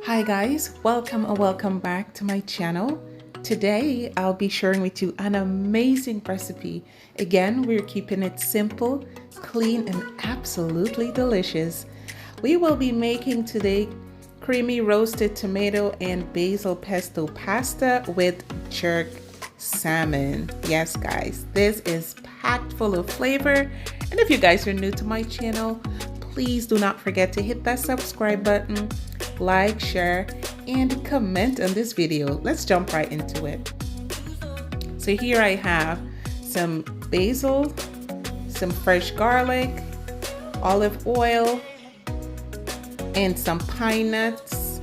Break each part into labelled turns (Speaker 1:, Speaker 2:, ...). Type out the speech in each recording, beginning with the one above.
Speaker 1: Hi guys, welcome or welcome back to my channel. Today I'll be sharing with you an amazing recipe. Again, we're keeping it simple, clean, and absolutely delicious. We will be making today creamy roasted tomato and basil pesto pasta with jerk salmon. Yes guys, this is packed full of flavor. And if you guys are new to my channel, please do not forget to hit that subscribe button, like, share, and comment on this video. Let's jump right into it. So here I have some basil, some fresh garlic, olive oil, and some pine nuts.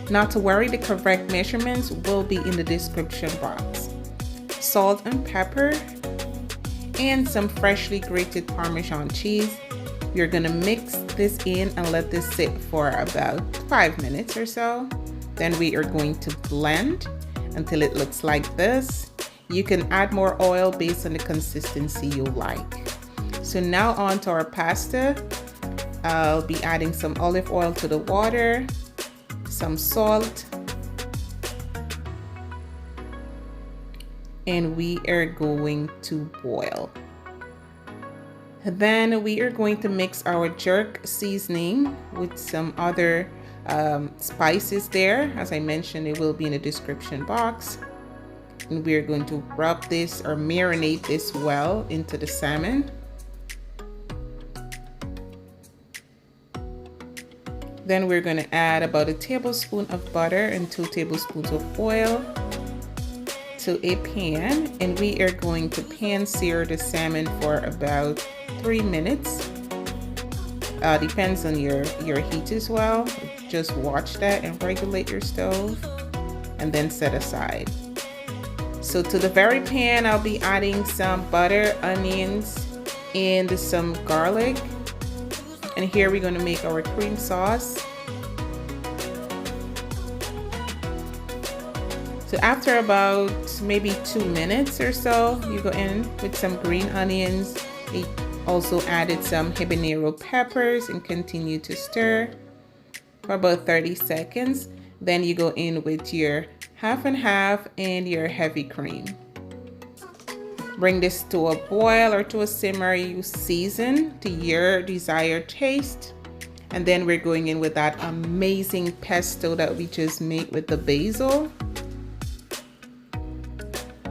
Speaker 1: Not to worry, the correct measurements will be in the description box. Salt and pepper, and some freshly grated Parmesan cheese. You're gonna mix this in and let this sit for about 5 minutes or so. Then we are going to blend until it looks like this. You can add more oil based on the consistency you like. So now on to our pasta. I'll be adding some olive oil to the water, some salt, and we are going to boil. Then we are going to mix our jerk seasoning with some other spices there. As I mentioned, it will be in the description box. And we are going to rub this or marinate this well into the salmon. Then we're going to add about a tablespoon of butter and 2 tablespoons of oil to a pan, and we are going to pan sear the salmon for about 3 minutes. Depends on your heat as well. Just watch that and regulate your stove and then set aside. So to the very pan, I'll be adding some butter, onions, and some garlic. And here we're going to make our cream sauce. So after about maybe 2 minutes or so, you go in with some green onions. We also added some habanero peppers and continue to stir for about 30 seconds. Then you go in with your half and half and your heavy cream. Bring this to a boil or to a simmer. You season to your desired taste. And then we're going in with that amazing pesto that we just made with the basil.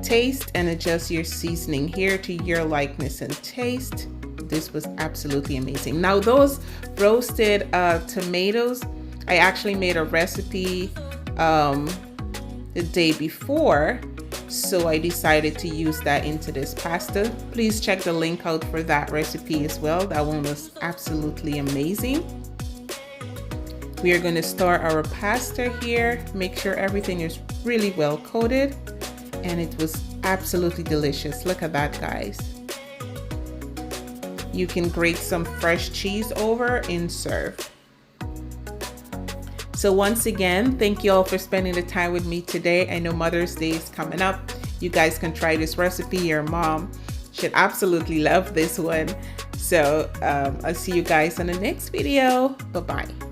Speaker 1: Taste and adjust your seasoning here to your likeness and taste. This was absolutely amazing. Now those roasted tomatoes, I actually made a recipe the day before, so I decided to use that into this pasta. Please check the link out for that recipe as well. That one was absolutely amazing. We are going to stir our pasta here. Make sure everything is really well coated. And it was absolutely delicious. Look at that, guys. You can grate some fresh cheese over and serve. So once again, thank you all for spending the time with me today. I know Mother's Day is coming up. You guys can try this recipe. Your mom should absolutely love this one. So I'll see you guys on the next video. Bye-bye.